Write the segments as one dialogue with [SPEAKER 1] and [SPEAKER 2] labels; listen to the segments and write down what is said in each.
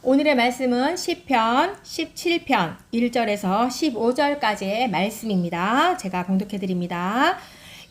[SPEAKER 1] 오늘의 말씀은 시편 17편 1절에서 15절까지의 말씀입니다. 제가 봉독해 드립니다.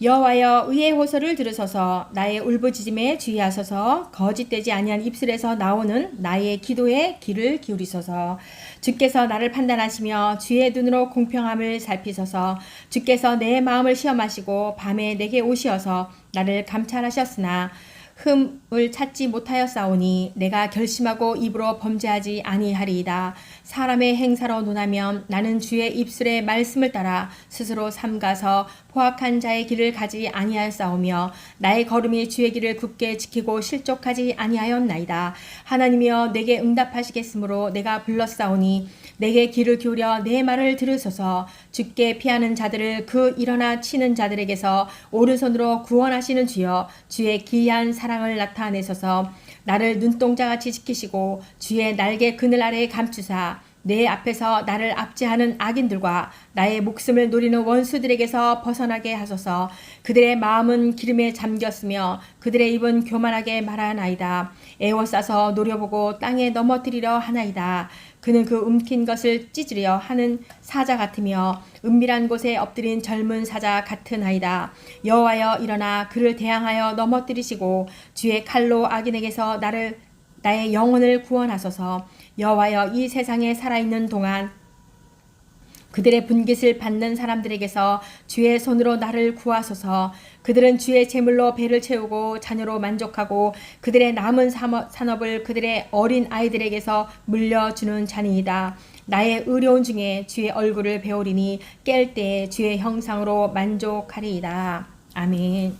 [SPEAKER 1] 여호와여 의의 호소를 들으소서. 나의 울부짖음에 주의하소서. 거짓되지 아니한 입술에서 나오는 나의 기도에 귀를 기울이소서. 주께서 나를 판단하시며 주의 눈으로 공평함을 살피소서. 주께서 내 마음을 시험하시고 밤에 내게 오시어서 나를 감찰하셨으나 흠을 찾지 못하였사오니 내가 결심하고 입으로 범죄하지 아니하리이다. 사람의 행사로 논하면 나는 주의 입술의 말씀을 따라 스스로 삼가서 포악한 자의 길을 가지 아니하였사오며 나의 걸음이 주의 길을 굳게 지키고 실족하지 아니하였나이다. 하나님이여 내게 응답하시겠으므로 내가 불렀사오니 내게 귀를 기울여 내 말을 들으소서. 주께 피하는 자들을 그 일어나 치는 자들에게서 오른손으로 구원하시는 주여 주의 기이한 사랑을 나타내소서. 나를 눈동자같이 지키시고 주의 날개 그늘 아래에 감추사 내 앞에서 나를 압제하는 악인들과 나의 목숨을 노리는 원수들에게서 벗어나게 하소서. 그들의 마음은 기름에 잠겼으며 그들의 입은 교만하게 말하나이다. 애워싸서 노려보고 땅에 넘어뜨리려 하나이다. 그는 그 움킨 것을 찢으려 하는 사자 같으며 은밀한 곳에 엎드린 젊은 사자 같으나이다. 여호와여 일어나 그를 대항하여 넘어뜨리시고 주의 칼로 악인에게서 나의 영혼을 구원하소서. 여호와여 이 세상에 살아있는 동안 그들의 분깃을 받는 사람들에게서 주의 손으로 나를 구하소서. 그들은 주의 제물로 배를 채우고 자녀로 만족하고 그들의 남은 산업을 그들의 어린 아이들에게서 물려주는 자니이다. 나의 의로운 중에 주의 얼굴을 배우리니 깰 때에 주의 형상으로 만족하리이다. 아멘.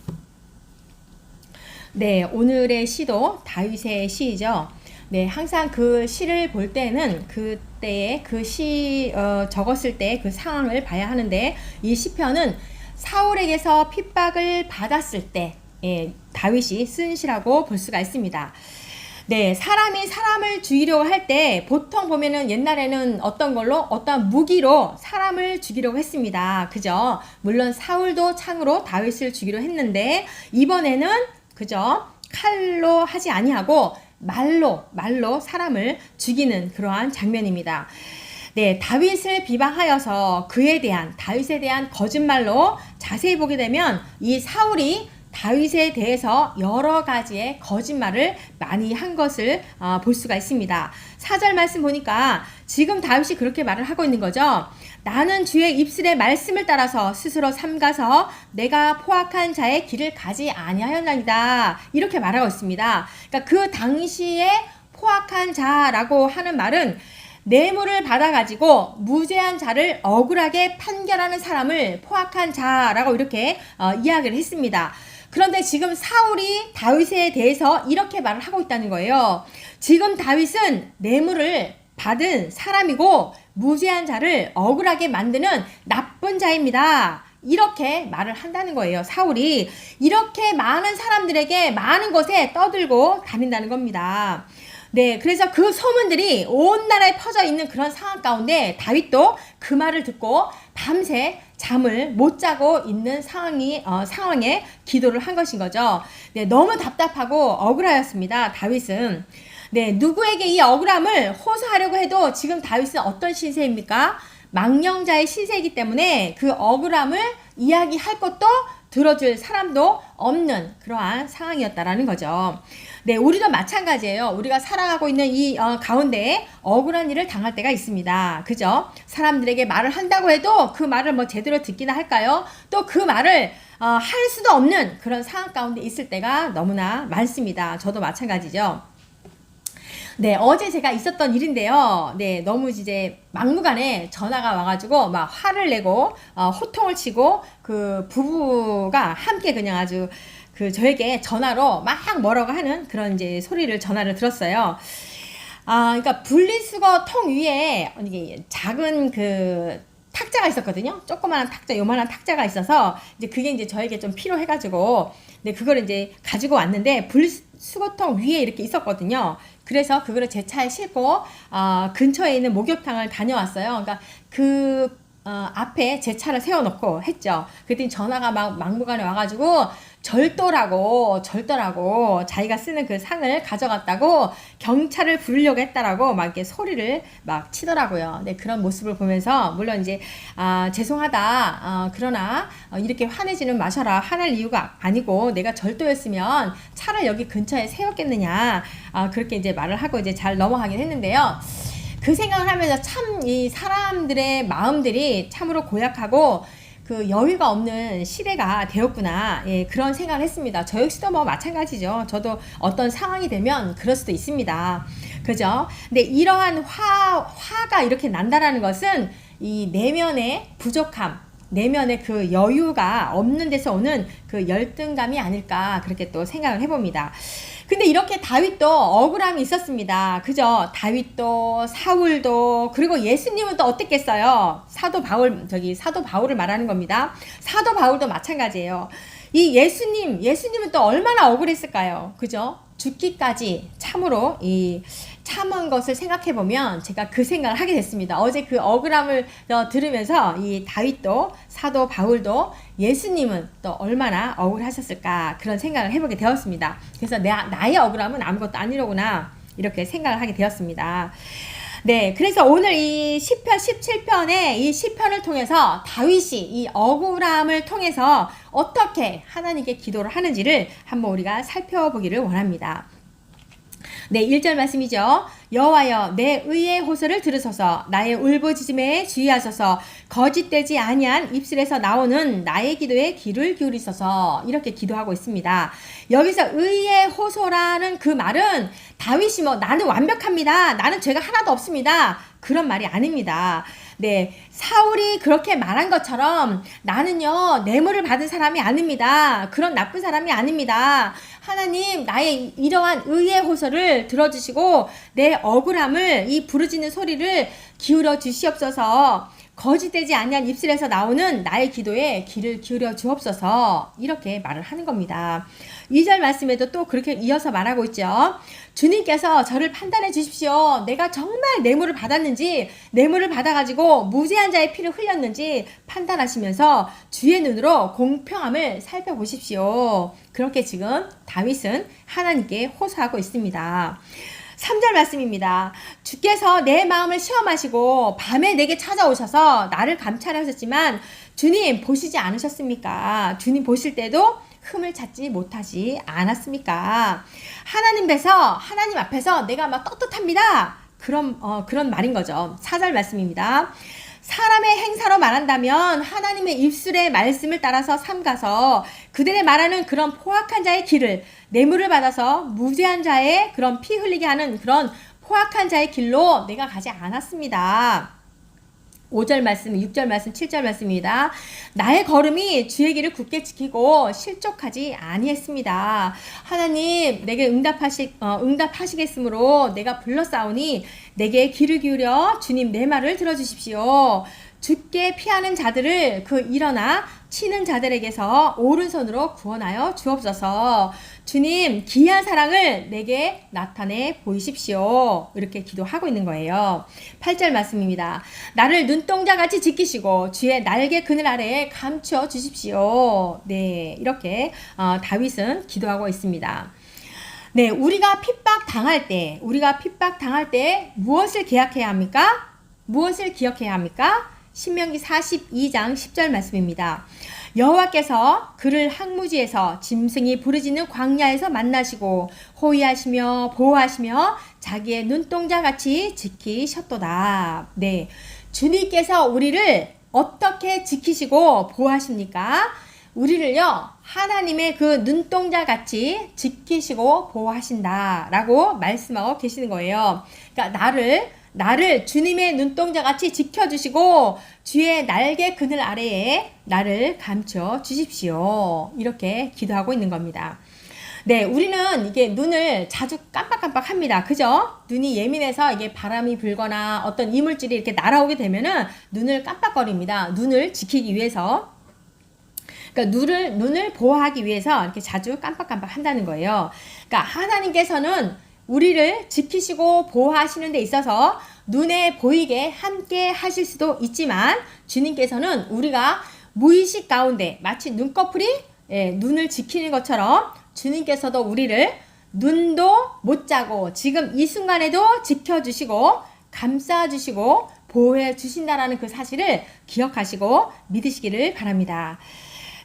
[SPEAKER 1] 네, 오늘의 시도 다윗의 시이죠. 네, 항상 그 시를 볼 때는 그때의 그 시 적었을 때 그 상황을 봐야 하는데 이 시편은 사울에게서 핍박을 받았을 때 다윗이 쓴 시라고 볼 수가 있습니다. 네, 사람이 사람을 죽이려고 할 때 보통 보면은 옛날에는 어떤 무기로 사람을 죽이려고 했습니다. 그죠? 물론 사울도 창으로 다윗을 죽이려 했는데 이번에는 그죠? 칼로 하지 아니하고 말로 사람을 죽이는 그러한 장면입니다. 네, 다윗을 비방하여서 다윗에 대한 거짓말로 자세히 보게 되면 이 사울이 다윗에 대해서 여러 가지의 거짓말을 많이 한 것을 볼 수가 있습니다. 4절 말씀 보니까 지금 다윗이 그렇게 말을 하고 있는 거죠. 나는 주의 입술의 말씀을 따라서 스스로 삼가서 내가 포악한 자의 길을 가지 아니하였나이다. 이렇게 말하고 있습니다. 그러니까 그 당시에 포악한 자라고 하는 말은 뇌물을 받아가지고 무죄한 자를 억울하게 판결하는 사람을 포악한 자라고 이렇게 이야기를 했습니다. 그런데 지금 사울이 다윗에 대해서 이렇게 말을 하고 있다는 거예요. 지금 다윗은 뇌물을 받은 사람이고 무죄한 자를 억울하게 만드는 나쁜 자입니다. 이렇게 말을 한다는 거예요. 사울이 이렇게 많은 사람들에게 많은 것에 떠들고 다닌다는 겁니다. 네, 그래서 그 소문들이 온 나라에 퍼져 있는 그런 상황 가운데 다윗도 그 말을 듣고 밤새 잠을 못 자고 있는 상황에 기도를 한 것인 거죠. 네, 너무 답답하고 억울하였습니다. 다윗은. 네, 누구에게 이 억울함을 호소하려고 해도 지금 다윗은 어떤 신세입니까? 망령자의 신세이기 때문에 그 억울함을 이야기할 것도 들어줄 사람도 없는 그러한 상황이었다라는 거죠. 네, 우리도 마찬가지예요. 우리가 살아가고 있는 이 가운데 억울한 일을 당할 때가 있습니다. 그죠? 사람들에게 말을 한다고 해도 그 말을 뭐 제대로 듣기나 할까요? 또 그 말을 할 수도 없는 그런 상황 가운데 있을 때가 너무나 많습니다. 저도 마찬가지죠. 네, 어제 제가 있었던 일인데요. 네, 너무 이제 막무가내 전화가 와가지고 막 화를 내고 호통을 치고 그 부부가 함께 그냥 아주 저에게 전화로 막 뭐라고 하는 그런 이제 전화를 들었어요. 그러니까 분리수거 통 위에 이게 작은 탁자가 있었거든요. 조그마한 탁자, 요만한 탁자가 있어서 이제 그게 이제 저에게 좀 필요해가지고 네, 그걸 이제 가지고 왔는데 분리수거통 위에 이렇게 있었거든요. 그래서 그거를 제 차에 싣고 근처에 있는 목욕탕을 다녀왔어요. 그러니까 그 앞에 제 차를 세워놓고 했죠. 그랬더니 전화가 막 막무가내 와가지고 절도라고 자기가 쓰는 그 상을 가져갔다고 경찰을 부르려고 했다라고 막 이렇게 소리를 막 치더라고요. 네, 그런 모습을 보면서 물론 이제 죄송하다. 그러나 이렇게 화내지는 마셔라. 화낼 이유가 아니고 내가 절도였으면 차를 여기 근처에 세웠겠느냐. 그렇게 이제 말을 하고 이제 잘 넘어가긴 했는데요. 그 생각을 하면서 참 이 사람들의 마음들이 참으로 고약하고 그 여유가 없는 시대가 되었구나. 예, 그런 생각을 했습니다. 저 역시도 뭐 마찬가지죠. 저도 어떤 상황이 되면 그럴 수도 있습니다. 그죠? 근데 이러한 화가 이렇게 난다라는 것은 이 내면의 부족함, 내면의 그 여유가 없는 데서 오는 그 열등감이 아닐까 그렇게 또 생각을 해봅니다. 근데 이렇게 다윗도 억울함이 있었습니다. 그죠? 다윗도 사울도 그리고 예수님은 또 어땠겠어요? 사도 바울을 말하는 겁니다. 사도 바울도 마찬가지예요. 이 예수님은 또 얼마나 억울했을까요? 그죠? 죽기까지 참으로 참은 것을 생각해 보면 제가 그 생각을 하게 됐습니다. 어제 그 억울함을 들으면서 이 다윗도 사도 바울도 예수님은 또 얼마나 억울하셨을까 그런 생각을 해보게 되었습니다. 그래서 나의 억울함은 아무것도 아니로구나 이렇게 생각을 하게 되었습니다. 네, 그래서 오늘 이 시편 17편의 이 시편을 통해서 다윗이 이 억울함을 통해서 어떻게 하나님께 기도를 하는지를 한번 우리가 살펴보기를 원합니다. 네, 1절 말씀이죠. 여호와여 내 의의 호소를 들으소서 나의 울부짖음에 주의하소서 거짓되지 아니한 입술에서 나오는 나의 기도에 귀를 기울이소서 이렇게 기도하고 있습니다. 여기서 의의 호소라는 그 말은 다윗이 나는 완벽합니다. 나는 죄가 하나도 없습니다. 그런 말이 아닙니다. 네, 사울이 그렇게 말한 것처럼 나는요 뇌물을 받은 사람이 아닙니다. 그런 나쁜 사람이 아닙니다. 하나님 나의 이러한 의의 호소를 들어주시고 내 억울함을 이 부르짖는 소리를 기울여 주시옵소서. 거짓되지 아니한 입술에서 나오는 나의 기도에 귀를 기울여 주옵소서 이렇게 말을 하는 겁니다. 2절 말씀에도 또 그렇게 이어서 말하고 있죠. 주님께서 저를 판단해 주십시오. 내가 정말 뇌물을 받았는지 뇌물을 받아가지고 무죄한 자의 피를 흘렸는지 판단하시면서 주의 눈으로 공평함을 살펴보십시오. 그렇게 지금 다윗은 하나님께 호소하고 있습니다. 3절 말씀입니다. 주께서 내 마음을 시험하시고 밤에 내게 찾아오셔서 나를 감찰하셨지만 주님 보시지 않으셨습니까? 주님 보실 때도 흠을 찾지 못하지 않았습니까? 하나님 앞에서 내가 막 떳떳합니다. 그런 말인 거죠. 4절 말씀입니다. 사람의 행사로 말한다면 하나님의 입술의 말씀을 따라서 삼가서 그들의 말하는 그런 포악한 자의 길을 뇌물을 받아서 무죄한 자의 그런 피 흘리게 하는 그런 포악한 자의 길로 내가 가지 않았습니다. 5절 말씀, 6절 말씀, 7절 말씀입니다. 나의 걸음이 주의 길을 굳게 지키고 실족하지 아니했습니다. 하나님 내게 응답하시겠으므로 내가 불러싸우니 내게 귀를 기울여 주님 내 말을 들어주십시오. 죽게 피하는 자들을 일어나 치는 자들에게서 오른손으로 구원하여 주옵소서. 주님 귀한 사랑을 내게 나타내 보이십시오. 이렇게 기도하고 있는 거예요. 8절 말씀입니다. 나를 눈동자같이 지키시고 주의 날개 그늘 아래에 감추어 주십시오. 네, 이렇게 다윗은 기도하고 있습니다. 네, 우리가 핍박 당할 때 무엇을 기억해야 합니까? 무엇을 기억해야 합니까? 신명기 42장 10절 말씀입니다. 여호와께서 그를 항무지에서 짐승이 부르짖는 광야에서 만나시고 호위하시며 보호하시며 자기의 눈동자같이 지키셨도다. 네, 주님께서 우리를 어떻게 지키시고 보호하십니까? 우리를요 하나님의 그 눈동자같이 지키시고 보호하신다라고 말씀하고 계시는 거예요. 그러니까 나를 주님의 눈동자같이 지켜주시고 주의 날개 그늘 아래에 나를 감춰 주십시오. 이렇게 기도하고 있는 겁니다. 네, 우리는 이게 눈을 자주 깜빡깜빡합니다. 그죠? 눈이 예민해서 이게 바람이 불거나 어떤 이물질이 이렇게 날아오게 되면은 눈을 깜빡거립니다. 눈을 지키기 위해서. 그러니까 눈을 보호하기 위해서 이렇게 자주 깜빡깜빡 한다는 거예요. 그러니까 하나님께서는 우리를 지키시고 보호하시는 데 있어서 눈에 보이게 함께 하실 수도 있지만 주님께서는 우리가 무의식 가운데 마치 눈꺼풀이 눈을 지키는 것처럼 주님께서도 우리를 눈도 못 자고 지금 이 순간에도 지켜주시고 감싸주시고 보호해 주신다라는 그 사실을 기억하시고 믿으시기를 바랍니다.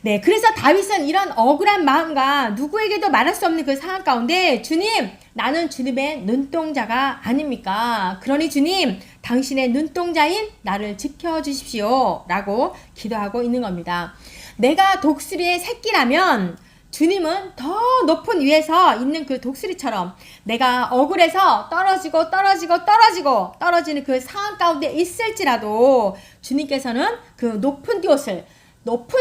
[SPEAKER 1] 네, 그래서 다윗은 이런 억울한 마음과 누구에게도 말할 수 없는 그 상황 가운데 주님, 나는 주님의 눈동자가 아닙니까? 그러니 주님, 당신의 눈동자인 나를 지켜주십시오 라고 기도하고 있는 겁니다. 내가 독수리의 새끼라면 주님은 더 높은 위에서 있는 그 독수리처럼 내가 억울해서 떨어지는 그 상황 가운데 있을지라도 주님께서는 그 높은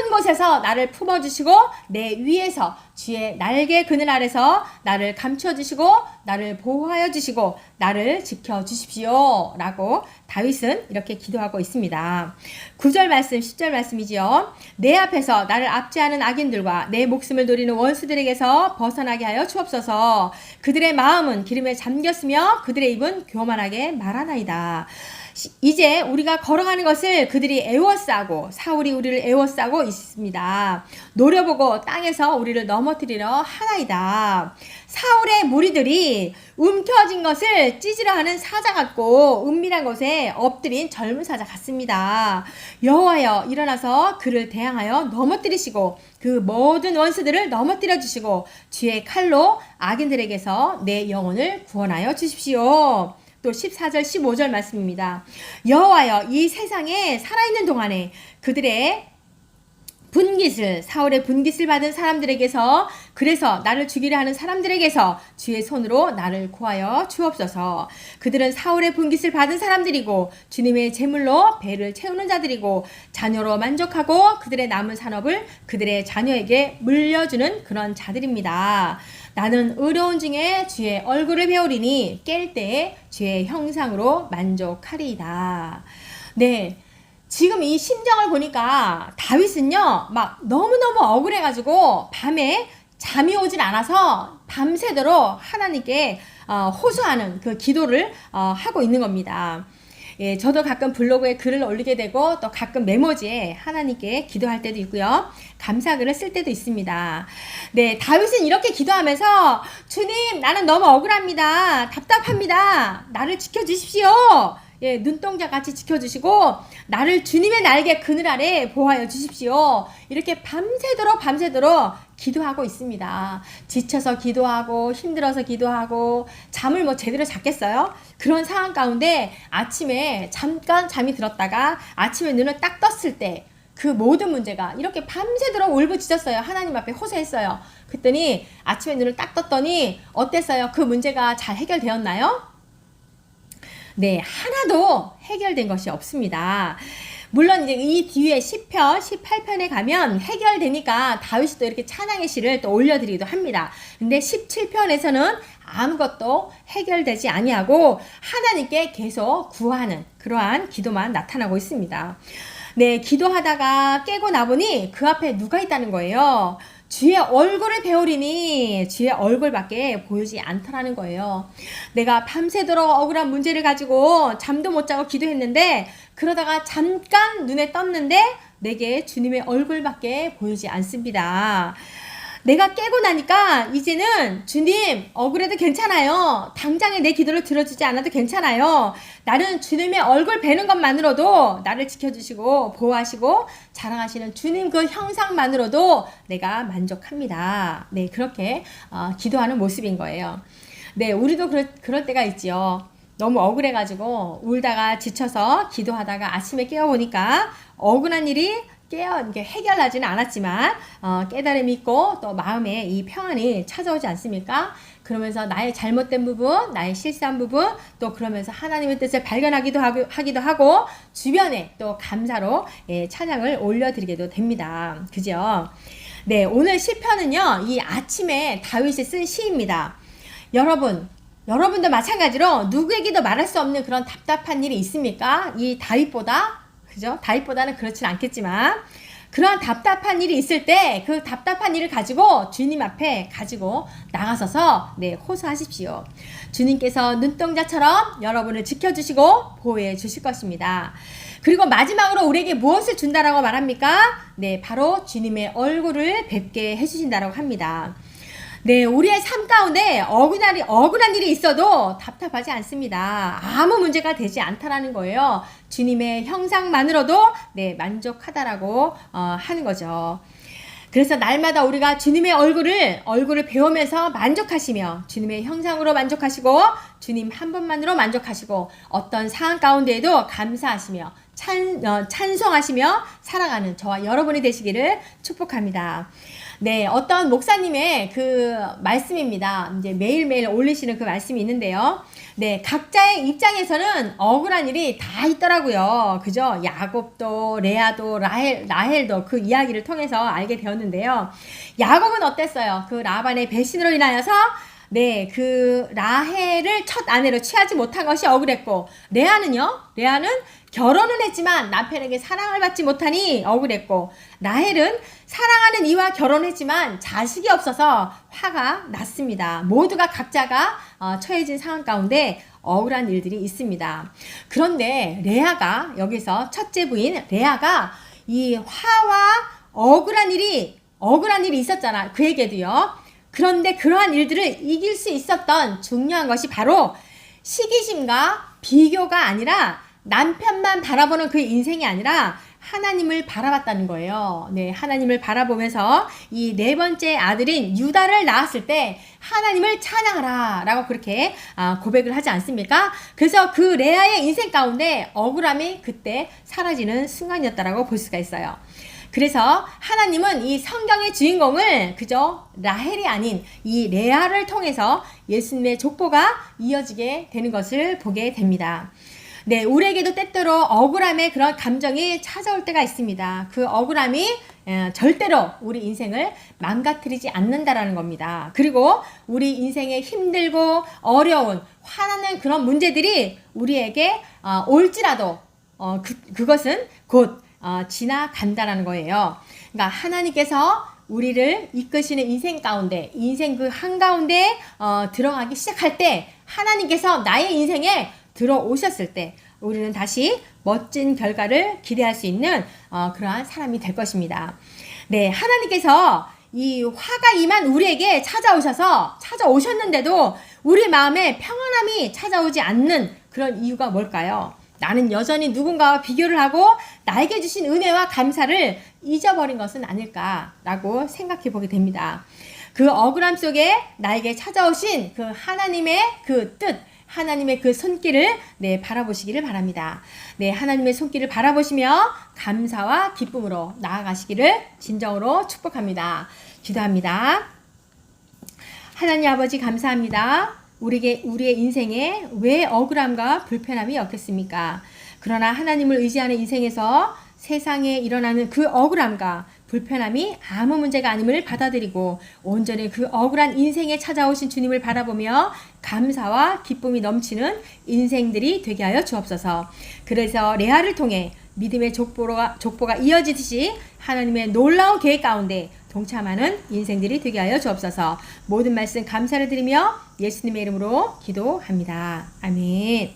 [SPEAKER 1] 곳에서 나를 품어주시고 내 위에서 주의 날개 그늘 아래서 나를 감춰주시고 나를 보호하여 주시고 나를 지켜주십시오 라고 다윗은 이렇게 기도하고 있습니다. 9절 말씀 10절 말씀이지요. 내 앞에서 나를 압제하는 악인들과 내 목숨을 노리는 원수들에게서 벗어나게 하여 주옵소서. 그들의 마음은 기름에 잠겼으며 그들의 입은 교만하게 말하나이다. 이제 우리가 걸어가는 것을 그들이 애워싸고 사울이 우리를 애워싸고 있습니다. 노려보고 땅에서 우리를 넘어뜨리려 하나이다. 사울의 무리들이 움켜진 것을 찢으려 하는 사자 같고 은밀한 곳에 엎드린 젊은 사자 같습니다. 여호와여 일어나서 그를 대항하여 넘어뜨리시고 그 모든 원수들을 넘어뜨려 주시고 주의 칼로 악인들에게서 내 영혼을 구원하여 주십시오. 또 14절 15절 말씀입니다. 여호와여 이 세상에 살아있는 동안에 그들의 사울의 분깃을 받은 사람들에게서 그래서 나를 죽이려 하는 사람들에게서 주의 손으로 나를 구하여 주옵소서. 그들은 사울의 분깃을 받은 사람들이고 주님의 제물로 배를 채우는 자들이고 자녀로 만족하고 그들의 남은 산업을 그들의 자녀에게 물려주는 그런 자들입니다. 나는 의로운 중에 주의 얼굴을 배우리니 깰 때에 주의 형상으로 만족하리이다. 네. 지금 이 심정을 보니까 다윗은요, 막 너무너무 억울해가지고 밤에 잠이 오질 않아서 밤새도록 하나님께 호소하는 그 기도를 하고 있는 겁니다. 예, 저도 가끔 블로그에 글을 올리게 되고 또 가끔 메모지에 하나님께 기도할 때도 있고요. 감사글을 쓸 때도 있습니다. 네, 다윗은 이렇게 기도하면서 주님, 나는 너무 억울합니다. 답답합니다. 나를 지켜주십시오. 예, 눈동자 같이 지켜주시고 나를 주님의 날개 그늘 아래 보호하여 주십시오. 이렇게 밤새도록 기도하고 있습니다. 지쳐서 기도하고 힘들어서 기도하고 잠을 뭐 제대로 잤겠어요? 그런 상황 가운데 아침에 잠깐 잠이 들었다가 아침에 눈을 딱 떴을 때 그 모든 문제가 이렇게 밤새도록 울부짖었어요. 하나님 앞에 호소했어요. 그랬더니 아침에 눈을 딱 떴더니 어땠어요? 그 문제가 잘 해결되었나요? 네, 하나도 해결된 것이 없습니다. 물론 이제 이 뒤에 10편, 18편에 가면 해결되니까 다윗이 또 이렇게 찬양의 시를 또 올려드리기도 합니다. 근데 17편에서는 아무것도 해결되지 아니하고 하나님께 계속 구하는 그러한 기도만 나타나고 있습니다. 네, 기도하다가 깨고 나보니 그 앞에 누가 있다는 거예요. 주의 얼굴을 배우리니 주의 얼굴밖에 보이지 않더라는 거예요. 내가 밤새도록 억울한 문제를 가지고 잠도 못 자고 기도했는데 그러다가 잠깐 눈에 떴는데 내게 주님의 얼굴밖에 보이지 않습니다. 내가 깨고 나니까 이제는 주님 억울해도 괜찮아요. 당장에 내 기도를 들어주지 않아도 괜찮아요. 나는 주님의 얼굴 뵈는 것만으로도 나를 지켜주시고 보호하시고 자랑하시는 주님 그 형상만으로도 내가 만족합니다. 네, 그렇게 기도하는 모습인 거예요. 네, 우리도 그럴 때가 있지요. 너무 억울해가지고 울다가 지쳐서 기도하다가 아침에 깨어보니까 억울한 일이 이게 해결하지는 않았지만 깨달음이 있고 또 마음에 이 평안이 찾아오지 않습니까? 그러면서 나의 잘못된 부분, 나의 실수한 부분, 또 그러면서 하나님의 뜻을 발견하기도 하고 주변에 또 감사로 찬양을 올려드리게도 됩니다. 그죠? 네, 오늘 시편은요, 이 아침에 다윗이 쓴 시입니다. 여러분도 마찬가지로 누구에게도 말할 수 없는 그런 답답한 일이 있습니까? 이 다윗보다, 그죠? 다윗보다는 그렇진 않겠지만, 그러한 답답한 일이 있을 때 그 답답한 일을 가지고 주님 앞에 가지고 나가서서 호소하십시오. 주님께서 눈동자처럼 여러분을 지켜주시고 보호해 주실 것입니다. 그리고 마지막으로 우리에게 무엇을 준다라고 말합니까? 바로 주님의 얼굴을 뵙게 해주신다라고 합니다. 우리의 삶 가운데 억울한 일이 있어도 답답하지 않습니다. 아무 문제가 되지 않다라는 거예요. 주님의 형상만으로도 만족하다라고 하는 거죠. 그래서 날마다 우리가 주님의 얼굴을 배우면서 만족하시며 주님의 형상으로 만족하시고 주님 한 분만으로 만족하시고 어떤 상황 가운데에도 감사하시며 찬송하시며 살아가는 저와 여러분이 되시기를 축복합니다. 어떤 목사님의 그 말씀입니다. 이제 매일매일 올리시는 그 말씀이 있는데요. 각자의 입장에서는 억울한 일이 다 있더라고요. 그죠? 야곱도, 레아도, 라헬도 그 이야기를 통해서 알게 되었는데요. 야곱은 어땠어요? 그 라반의 배신으로 인하여서 그 라헬을 첫 아내로 취하지 못한 것이 억울했고, 레아는요? 레아는 결혼은 했지만 남편에게 사랑을 받지 못하니 억울했고, 라헬은 사랑하는 이와 결혼했지만 자식이 없어서 화가 났습니다. 모두가 각자가 처해진 상황 가운데 억울한 일들이 있습니다. 그런데 레아가, 여기서 첫째 부인 레아가 이 화와 억울한 일이 있었잖아. 그에게도요. 그런데 그러한 일들을 이길 수 있었던 중요한 것이 바로 시기심과 비교가 아니라, 남편만 바라보는 그 인생이 아니라 하나님을 바라봤다는 거예요. 하나님을 바라보면서 이 네 번째 아들인 유다를 낳았을 때 하나님을 찬양하라 라고 그렇게 고백을 하지 않습니까? 그래서 그 레아의 인생 가운데 억울함이 그때 사라지는 순간이었다라고 볼 수가 있어요. 그래서 하나님은 이 성경의 주인공을 그저 라헬이 아닌 이 레아를 통해서 예수님의 족보가 이어지게 되는 것을 보게 됩니다. 우리에게도 때때로 억울함의 그런 감정이 찾아올 때가 있습니다. 그 억울함이 절대로 우리 인생을 망가뜨리지 않는다라는 겁니다. 그리고 우리 인생에 힘들고 어려운 화나는 그런 문제들이 우리에게 올지라도 그것은 곧 지나간다라는 거예요. 그러니까 하나님께서 우리를 이끄시는 인생 가운데, 인생 그 한가운데 들어가기 시작할 때, 하나님께서 나의 인생에 들어오셨을 때 우리는 다시 멋진 결과를 기대할 수 있는 그러한 사람이 될 것입니다. 하나님께서 이 화가 임한 우리에게 찾아오셨는데도 우리 마음에 평안함이 찾아오지 않는 그런 이유가 뭘까요? 나는 여전히 누군가와 비교를 하고 나에게 주신 은혜와 감사를 잊어버린 것은 아닐까라고 생각해 보게 됩니다. 그 억울함 속에 나에게 찾아오신 그 하나님의 그 뜻, 하나님의 그 손길을 바라보시기를 바랍니다. 하나님의 손길을 바라보시며 감사와 기쁨으로 나아가시기를 진정으로 축복합니다. 기도합니다. 하나님 아버지 감사합니다. 우리의 인생에 왜 억울함과 불편함이 였겠습니까? 그러나 하나님을 의지하는 인생에서 세상에 일어나는 그 억울함과 불편함이 아무 문제가 아님을 받아들이고 온전히 그 억울한 인생에 찾아오신 주님을 바라보며 감사와 기쁨이 넘치는 인생들이 되게 하여 주옵소서. 그래서 레아를 통해 믿음의 족보가 이어지듯이 하나님의 놀라운 계획 가운데 동참하는 인생들이 되게 하여 주옵소서. 모든 말씀 감사를 드리며 예수님의 이름으로 기도합니다. 아멘.